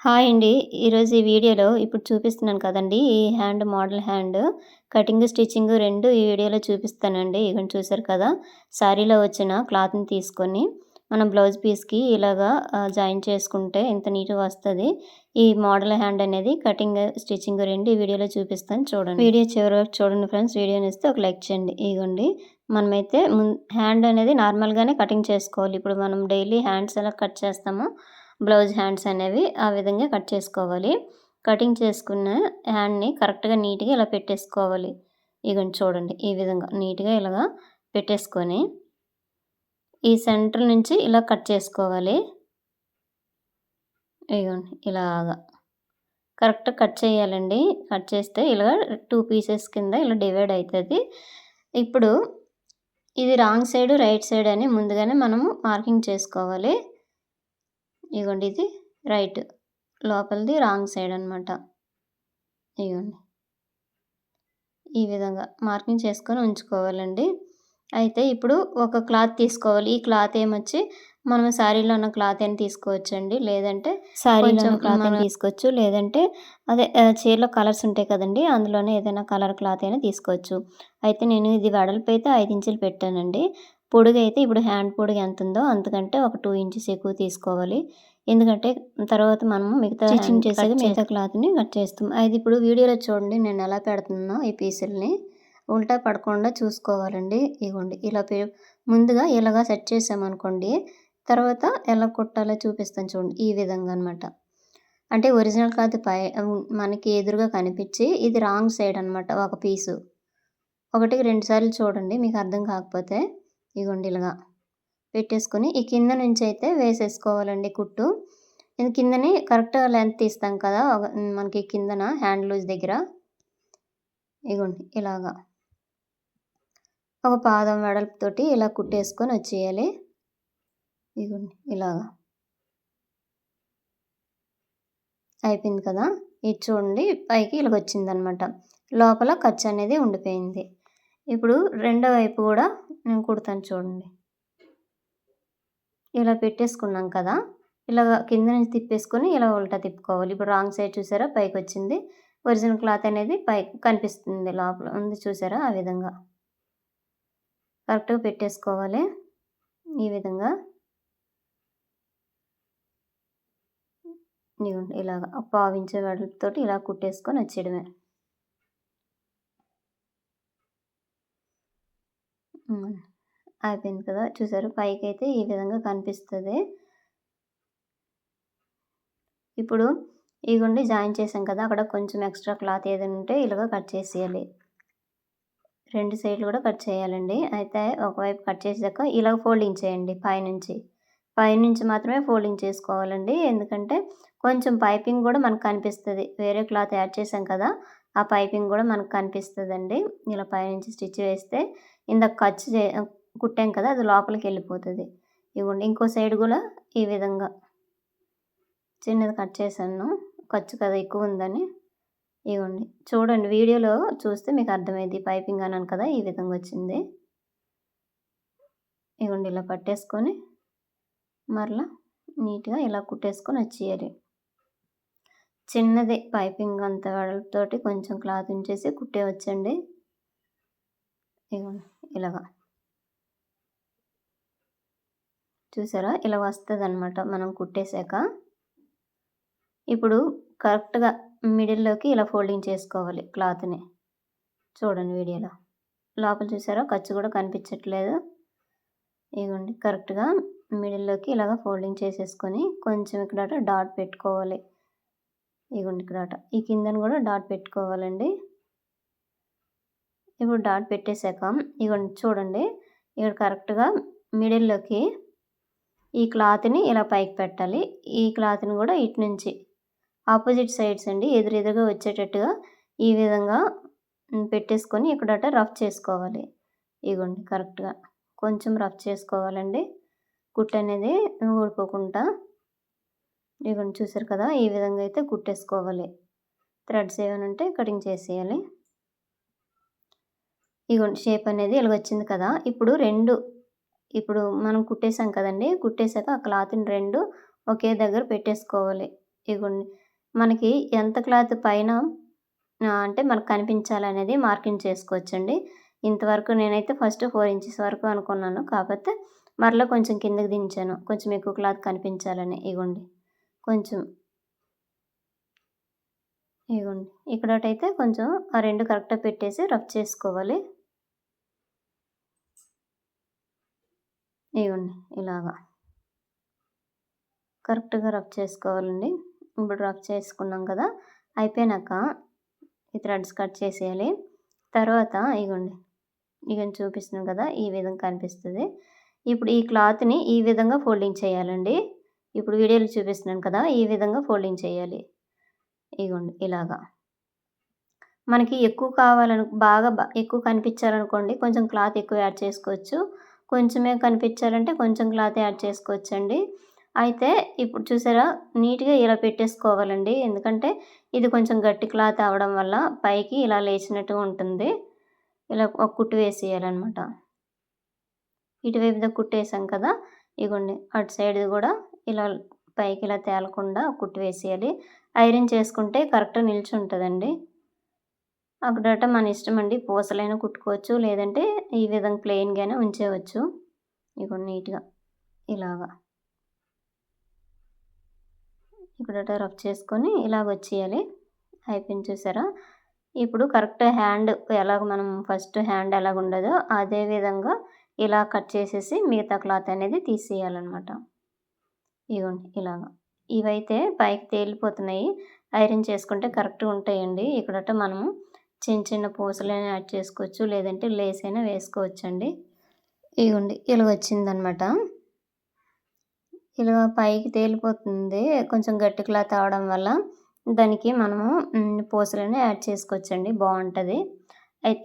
Hi అండి. ఈరోజు ఈ వీడియోలో ఇప్పుడు చూపిస్తున్నాను కదండీ! ఈ మోడల్ హ్యాండ్ కటింగ్, స్టిచ్చింగ్ 2 ఈ వీడియోలో చూపిస్తానండి. ఇగోండి చూసారు కదా! శారీలో వచ్చిన క్లాత్‌ని తీసుకొని మనం బ్లౌజ్ పీస్‌కి ఇలాగా జాయిన్ చేసుకుంటే ఎంత నీట్‌గా వస్తది. ఈ మోడల్ హ్యాండ్ అనేది కటింగ్, స్టిచ్చింగ్ 2 ఈ వీడియోలో చూపిస్తాను చూడండి. వీడియో చివరి వరకు చూడండి ఫ్రెండ్స్. వీడియో నచ్చితే ఒక లైక్ చేయండి. ఇగోండి మనమైతే హ్యాండ్ అనేది నార్మల్‌గానే కటింగ్ చేసుకోవాలి. ఇప్పుడు మనం డైలీ హ్యాండ్స్ ఎలా కట్ చేస్తామో బ్లౌజ్ హ్యాండ్స్ అనేవి ఆ విధంగా కట్ చేసుకోవాలి. కటింగ్ చేసుకున్న హ్యాండ్‌ని కరెక్ట్‌గా నీట్‌గా ఇలా పెట్టేసుకోవాలి. ఇగోండి చూడండి ఈ విధంగా నీట్‌గా ఇలాగా పెట్టేసుకొని ఈ సెంటర్ నుంచి ఇలా కట్ చేసుకోవాలి. ఇగోండి ఇలాగా కరెక్ట్‌గా కట్ చేయాలండి. కట్ చేస్తే ఇలా 2 పీసెస్ కింద ఇలా డివైడ్ అయితది. ఇప్పుడు ఇది రాంగ్ సైడ్, రైట్ సైడ్ అని ముందుగానే మనము మార్కింగ్ చేసుకోవాలి. ఇగోండి ఇది రైట్. లోపలిది రాంగ్ సైడ్ అనమాట. ఇగోండి. ఈ విధంగా మార్కింగ్ చేసుకొని ఉంచుకోవాలండి. అయితే ఇప్పుడు ఒక క్లాత్ తీసుకోవాలి. ఈ క్లాత్ ఏమొచ్చి మనం శారీలో ఉన్న క్లాత్ అయినా తీసుకోవచ్చండి. లేదంటే శారీలో ఉన్న క్లాత్ అయినా తీసుకోవచ్చు. లేదంటే అదే చీరలో కలర్స్ ఉంటాయి కదండీ! అందులోనే ఏదైనా కలర్ క్లాత్ అయినా తీసుకోవచ్చు. అయితే నేను ఇది వెడల్పు అయితే 5 ఇంచులు పెట్టానండి. పొడుగైతే ఇప్పుడు హ్యాండ్ పొడుగు ఎంతుందో అంతకంటే ఒక 2 ఇంచెస్ ఎక్కువ తీసుకోవాలి. ఎందుకంటే తర్వాత మనము మిగతా స్టిచ్చింగ్ చేసాక మిగతా క్లాత్‌ని కట్ చేస్తాం. అయితే ఇప్పుడు వీడియోలో చూడండి నేను ఎలా పెడుతున్నానో ఈ పీసుల్ని. ఉల్టా పడకుండా చూసుకోవాలండి. ఇగోండి ఇలా ముందుగా ఇలాగా సెట్ చేసామనుకోండి, తర్వాత ఎలా కుట్టాలో చూపిస్తాను చూడండి. ఈ విధంగా అనమాట. అంటే ఒరిజినల్ క్లాత్ మనకి ఎదురుగా కనిపించి ఇది రాంగ్ సైడ్ అనమాట ఒక పీసు. ఒకటికి 2 సార్లు చూడండి మీకు అర్థం కాకపోతే. ఇగోండి ఇలాగా పెట్టేసుకొని ఈ కింద నుంచి అయితే వేసేసుకోవాలండి కుట్టు. ఇది కిందని కరెక్ట్‌గా లెంత్ తీస్తాం కదా! మనకి కిందన హ్యాండ్ లూజ్ దగ్గర. ఇగోండి ఇలాగా. ఒక పాదం వెడల్పుతోటి ఇలా కుట్టేసుకొని వచ్చేయాలి. ఇగోండి ఇలాగా. అయిపోయింది కదా! ఇది చూడండి పైకి ఇలాగొచ్చిందనమాట. లోపల ఖర్చు అనేది ఉండిపోయింది. ఇప్పుడు రెండో వైపు కూడా నేను కుడతాను చూడండి. ఇలా పెట్టేసుకున్నాం కదా! ఇలాగ కింద నుంచి తిప్పేసుకొని ఇలా ఉల్టా తిప్పుకోవాలి. ఇప్పుడు రాంగ్ సైడ్ చూసారా పైకొచ్చింది. ఒరిజినల్ క్లాత్ అనేది పైకి కనిపిస్తుంది లోపల ఉంది చూసారా ఆ విధంగా. కరెక్ట్‌గా పెట్టేసుకోవాలి. ఈ విధంగా. ఇదిగోండి ఇలాగ పావించే వెడల్పుతోటి ఇలా కుట్టేసుకొని వచ్చేయడమే. అయిపోయింది కదా! చూసారు పైకైతే ఈ విధంగా కనిపిస్తది. ఇప్పుడు ఇగోండి జాయిన్ చేసాం కదా! అక్కడ కొంచెం ఎక్స్‌ట్రా క్లాత్ ఏదైనా ఉంటే ఇలాగ కట్ చేసేయాలి. 2 సైడ్‌లు కూడా కట్ చేయాలండి. అయితే ఒకవైపు కట్ చేసాక ఇలా ఫోల్డింగ్ చేయండి పైనుంచి. పైనుంచి మాత్రమే ఫోల్డింగ్ చేసుకోవాలండి. ఎందుకంటే కొంచెం పైపింగ్ కూడా మనకు కనిపిస్తది. వేరే క్లాత్ యాడ్ చేసాం కదా! ఆ పైపింగ్ కూడా మనకు కనిపిస్తదండి. ఇలా పైనుంచి స్టిచ్ వేస్తే ఇందాక కుట్టాం కదా! అది లోపలికెళ్ళిపోతది. ఇగోండి ఇంకో సైడ్ కూడా ఈ విధంగా చిన్నది కట్ చేశాను. ఖర్చు కదా ఎక్కువుందని. ఇగోండి. చూడండి వీడియోలో చూస్తే మీకు అర్థమైద్ది. పైపింగ్ అన్నాను కదా! ఈ విధంగా వచ్చింది. ఇగోండి ఇలా పట్టేసుకొని మరలా నీట్‌గా ఇలా కుట్టేసుకొని వచ్చేయాలి. చిన్నదే పైపింగ్ అంత వెడల్పుతోటి కొంచెం క్లాత్ ఉంచేసి కుట్టేయొచ్చండి. ఇగోండి ఇలాగా. చూసారా? ఇలా వస్తదనమాట మనం కుట్టేసాక. ఇప్పుడు కరెక్ట్‌గా మిడిల్‌లోకి ఇలా ఫోల్డింగ్ చేసుకోవాలి క్లాత్‌ని. చూడండి వీడియోలో. లోపల చూసారా ఖర్చు కూడా కనిపించట్లేదు. ఇగోండి కరెక్ట్‌గా మిడిల్‌లోకి ఇలాగ ఫోల్డింగ్ చేసేసుకొని కొంచెం ఇక్కడ డాట్ పెట్టుకోవాలి. ఇగోండి ఇక్కడ ఈ కిందన కూడా డాట్ పెట్టుకోవాలండి. ఇప్పుడు డాట్ పెట్టేసాక ఇగోండి చూడండి ఇక్కడ కరెక్ట్‌గా మిడిల్‌లోకి ఈ క్లాత్‌ని ఇలా పైకి పెట్టాలి. ఈ క్లాత్‌ని కూడా ఇటు నుంచి ఆపోజిట్ సైడ్స్ అండి ఎదురెదురుగా వచ్చేటట్టుగా ఈ విధంగా పెట్టేసుకొని ఇక్కడట రఫ్ చేసుకోవాలి. ఇగోండి కరెక్ట్‌గా కొంచెం రఫ్ చేసుకోవాలండి. కుట్టు అనేది ఊడిపోకుండా. ఇగోండి చూసారు కదా! ఈ విధంగా అయితే కుట్టేసుకోవాలి. థ్రెడ్స్ ఏమైనా ఉంటే కటింగ్ చేసేయాలి. ఇగోండి షేప్ అనేది ఇలాగొచ్చింది కదా! ఇప్పుడు మనం కుట్టేసాం కదండీ! కుట్టేసాక ఆ క్లాత్‌ని 2 ఒకే దగ్గర పెట్టేసుకోవాలి. ఇగోండి. మనకి ఎంత క్లాత్ పైన అంటే మనకు కనిపించాలనేది మార్కింగ్ చేసుకోవచ్చండి. ఇంతవరకు నేనైతే ఫస్ట్ 4 ఇంచెస్ వరకు అనుకున్నాను. కాపోతే మరలా కొంచెం కిందకి దించాను. కొంచెం ఎక్కువ క్లాత్ కనిపించాలని. ఇగోండి. కొంచెం ఇగోండి. ఇక్కడటైతే కొంచెం ఆ 2 కరెక్ట్‌గా పెట్టేసి రఫ్ చేసుకోవాలి. ఇగోండి ఇలాగా. కరెక్ట్‌గా రఫ్ చేసుకోవాలండి. ఇప్పుడు రఫ్ చేసుకున్నాం కదా! అయిపోయినాక ఈ థ్రెడ్స్ కట్ చేసేయాలి. తర్వాత ఇగోండి చూపిస్తున్నాను కదా! ఈ విధంగా కనిపిస్తది. ఇప్పుడు ఈ క్లాత్‌ని ఈ విధంగా ఫోల్డింగ్ చేయాలండి. ఇప్పుడు వీడియోలో చూపిస్తున్నాను కదా! ఈ విధంగా ఫోల్డింగ్ చేయాలి. ఇగోండి ఇలాగా. మనకి ఎక్కువ బాగా ఎక్కువ కనిపించాలనుకోండి కొంచెం క్లాత్ ఎక్కువ యాడ్ చేసుకోవచ్చు. కొంచెమే కనిపించాలంటే కొంచెం క్లాత్ యాడ్ చేసుకోవచ్చండి. అయితే ఇప్పుడు చూసారా నీట్‌గా ఇలా పెట్టేసుకోవాలండి. ఎందుకంటే ఇది కొంచెం గట్టి క్లాత్ అవ్వడం వల్ల పైకి ఇలా లేచినట్టుగా ఉంటుంది. ఇలా ఒక కుట్టు వేసేయాలనమాట. ఇటువైపుదా కుట్టేసాం కదా! ఇగోండి అటు సైడ్‌ది గూడా ఇలా పైకి ఇలా తేలకుండా కుట్టు వేసేయాలి. ఐరన్ చేసుకుంటే కరెక్ట్‌గా నిల్చుంటదండి. అప్పుడట మన ఇష్టమండి. పూసలైనా కుట్టుకోవచ్చు. లేదంటే ఈ విధంగా ప్లెయిన్‌గానే ఉంచేయవచ్చు. ఇగోండి నీట్‌గా ఇలాగా. ఇప్పుడట రఫ్ చేసుకొని ఇలాగొచ్చేయాలి. అయిపోయింది చూసారా? ఇప్పుడు కరెక్ట్ హ్యాండ్ ఎలాగ మనం ఫస్ట్ హ్యాండ్ ఎలాగుండదో అదే విధంగా ఇలా కట్ చేసేసి మిగతా క్లాత్ అనేది తీసేయాలనమాట. ఇగోండి ఇలాగా. ఇవైతే పైకి తేలిపోతున్నాయి. ఐరన్ చేసుకుంటే కరెక్ట్‌గా ఉంటాయండి. ఇక్కడట మనము చిన్న చిన్న పూసలైనా యాడ్ చేసుకోవచ్చు. లేదంటే లేస్ అయినా వేసుకోవచ్చండి. ఇగోండి ఇలాగొచ్చిందనమాట. ఇలా పైకి తేలిపోతుంది. కొంచెం గట్టి క్లాత్ అవ్వడం వల్ల దానికి మనము పూసలని యాడ్ చేసుకోవచ్చండి. బావుంటది.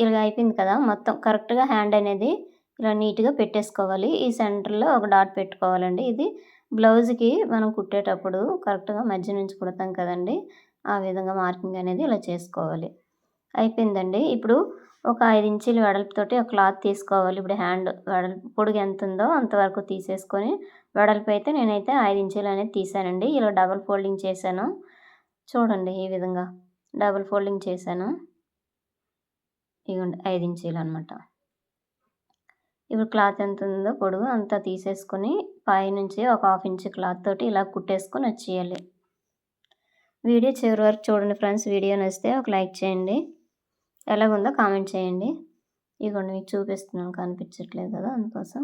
ఇలాగ అయిపోయింది కదా! మొత్తం కరెక్ట్‌గా హ్యాండ్ అనేది ఇలా నీట్‌గా పెట్టేసుకోవాలి. ఈ సెంటర్‌లో ఒక డాట్ పెట్టుకోవాలండి. ఇది బ్లౌజ్‌కి మనం కుట్టేటప్పుడు కరెక్ట్‌గా మధ్య నుంచి కుడతాం కదండీ! ఆ విధంగా మార్కింగ్ అనేది ఇలా చేసుకోవాలి. అయిపోయిందండి. ఇప్పుడు ఒక 5 ఇంచీల వెడల్పుతోటి ఒక క్లాత్ తీసుకోవాలి. ఇప్పుడు హ్యాండ్ పొడుగు ఎంతుందో అంతవరకు తీసేసుకొని వెడల్పైతే నేనైతే 5 ఇంచీలనేది తీసానండి. ఇలా డబుల్ ఫోల్డింగ్ చేశాను. చూడండి ఈ విధంగా డబుల్ ఫోల్డింగ్ చేశాను. ఇగోండి 5 ఇంచీలనమాట. ఇప్పుడు క్లాత్ ఎంతుందో పొడుగు అంతా తీసేసుకొని పైనుంచి ఒక హాఫ్ ఇంచ్ క్లాత్ తోటి ఇలా కుట్టేసుకొని వచ్చేయాలి. వీడియో చివరి వరకు చూడండి ఫ్రెండ్స్. వీడియో నచ్చితే ఒక లైక్ చేయండి. ఎలాగుందో కామెంట్ చేయండి. ఇగోండి మీకు చూపిస్తున్నాను కనిపించట్లేదు కదా! అందుకోసం.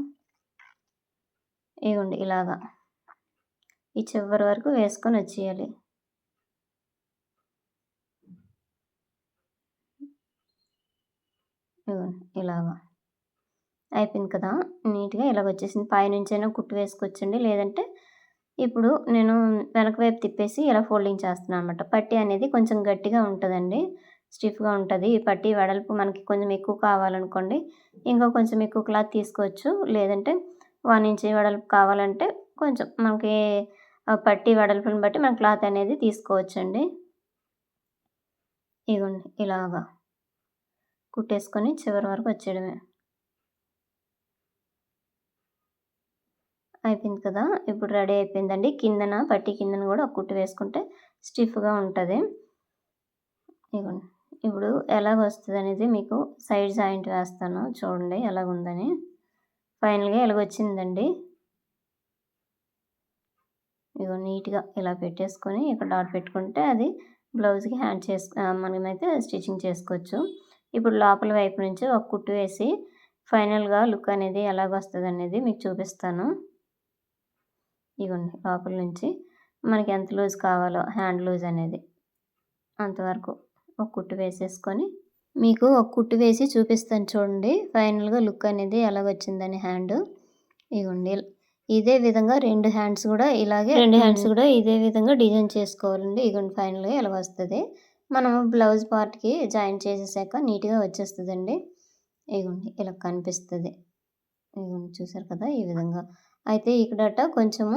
ఇగోండి ఇలాగా. ఈ చివరి వరకు వేసుకొని వచ్చేయాలి. ఇగోండి ఇలాగా. అయిపోయింది కదా! నీట్‌గా ఇలాగొచ్చేసింది. పైనుంచైనా కుట్టు వేసుకోవచ్చండి. లేదంటే ఇప్పుడు నేను వెనక వైపు తిప్పేసి ఇలా ఫోల్డింగ్ చేస్తున్నాను అనమాట. పట్టీ అనేది కొంచెం గట్టిగా ఉంటదండి. స్టిఫ్‌గా ఉంటది. ఈ పట్టీ వెడల్పు మనకి కొంచెం ఎక్కువ కావాలనుకోండి, ఇంకా కొంచెం ఎక్కువ క్లాత్ తీసుకోవచ్చు. లేదంటే 1 ఇంచ్ వెడల్పు కావాలంటే కొంచెం మనకి పట్టీ వెడల్పుని బట్టి మనం క్లాత్ అనేది తీసుకోవచ్చండి. ఇగోండి ఇలాగా కుట్టేసుకొని చివరి వరకు వచ్చేయడమే. అయిపోయింది కదా! ఇప్పుడు రెడీ అయిపోయిందండి. కిందన పట్టీ కిందన గూడా ఒక కుట్టు వేసుకుంటే స్టిఫ్‌గా ఉంటది. ఇగోండి. ఇప్పుడు ఎలాగొస్తదనేది మీకు సైడ్ జాయింట్ వేస్తాను చూడండి ఎలాగుందని. ఫైనల్‌గా ఇలాగొచ్చిందండి. ఇగో నీట్‌గా ఇలా పెట్టేసుకొని ఇక్కడ డాట్ పెట్టుకుంటే అది బ్లౌజ్‌కి మనమైతే స్టిచ్చింగ్ చేసుకోవచ్చు. ఇప్పుడు లోపల వైపు నుంచి ఒక కుట్టు వేసి ఫైనల్‌గా లుక్ అనేది ఎలాగొస్తదనేది మీకు చూపిస్తాను. ఇగోండి లోపల నుంచి మనకి ఎంత లూజ్ కావాలో హ్యాండ్ లూజ్ అనేది అంతవరకు ఒక కుట్టు వేసేసుకొని మీకు ఒక కుట్టు వేసి చూపిస్తాను చూడండి. ఫైనల్‌గా లుక్ అనేది ఎలాగొచ్చిందని హ్యాండు. ఇగోండి ఇదే విధంగా 2 హ్యాండ్స్ గూడా ఇదే విధంగా డిజైన్ చేసుకోవాలండి. ఇగోండి ఫైనల్‌గా ఇలాగొస్తది. మనం బ్లౌజ్ పార్ట్‌కి జాయింట్ చేసేసాక నీట్‌గా వచ్చేస్తదండి. ఇగోండి ఇలా కనిపిస్తది. ఇగోండి చూసారు కదా! ఈ విధంగా. అయితే ఇక్కడట కొంచెము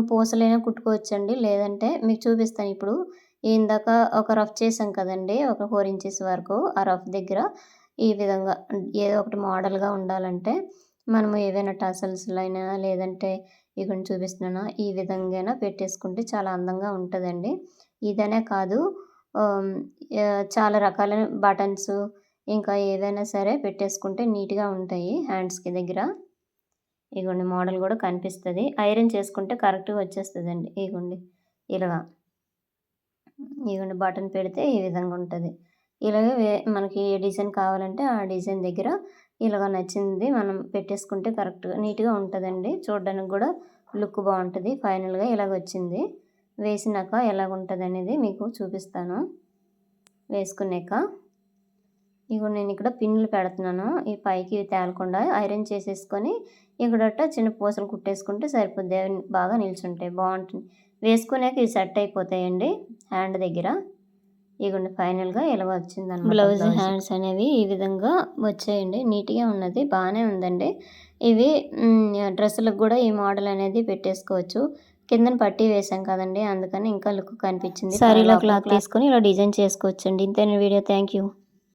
పూసలైనా కుట్టుకోవచ్చండి. లేదంటే మీకు చూపిస్తాను ఇప్పుడు. ఇందాక ఒక రఫ్ చేసాం కదండీ! ఒక 4 ఇంచెస్ వరకు. ఆ రఫ్ దగ్గర ఈ విధంగా ఏదో ఒకటి మోడల్‌గా ఉండాలంటే మనము ఏవైనా టసల్స్‌లైనా లేదంటే ఇగోండి చూపిస్తున్నాను. ఈ విధంగాన పెట్టేసుకుంటే చాలా అందంగా ఉంటదండి. ఇదనే కాదు ఆహ్, చాలా రకాల బటన్స్ ఇంకా ఏవైనా సరే పెట్టేసుకుంటే నీట్‌గా ఉంటాయి హ్యాండ్స్‌కి దగ్గర. ఇగోండి మోడల్ గూడా కనిపిస్తది. ఐరన్ చేసుకుంటే కరెక్ట్‌గా వచ్చేస్తదండి. ఇగోండి ఇలాగా. ఇగోండి బటన్ పెడితే ఈ విధంగా ఉంటది. ఇలాగే మనకి ఏ డిజైన్ కావాలంటే ఆ డిజైన్ దగ్గర ఇలాగ నచ్చింది మనం పెట్టేసుకుంటే కరెక్ట్‌గా నీట్‌గా ఉంటదండి. చూడడానికి గూడా లుక్ బావుంటది. ఫైనల్‌గా ఇలాగొచ్చింది. వేసినాక ఎలాగుంటదనేది మీకు చూపిస్తాను వేసుకున్నాక. ఇగో నేనిక్కడ పిన్నులు పెడుతున్నాను. ఈ పైకి తేలకుండా ఐరన్ చేసేసుకొని ఇక్కడట చిన్న పూసలు కుట్టేసుకుంటే సరిపోద్ది. అవి బాగా నిల్చుంటాయి. బావుంటుంది. వేసుకున్నాక ఇవి సెట్ అయిపోతాయండి హ్యాండ్ దగ్గర. ఇగోండి ఫైనల్‌గా ఇలా వచ్చిందనమాట బ్లౌజ్. హ్యాండ్స్ అనేవి ఈ విధంగా వచ్చాయండి. నీట్‌గా ఉన్నది. బానే ఉందండి. ఇవి డ్రెస్సులకు గూడా ఈ మోడల్ అనేది పెట్టేసుకోవచ్చు. కిందన పట్టీ వేసాం కదండీ! అందుకని ఇంకా లుక్ కనిపించింది. సారీలో క్లాత్ తీసుకొని ఇలా డిజైన్ చేసుకోవచ్చండి. ఇంతేనా వీడియో. Thank you.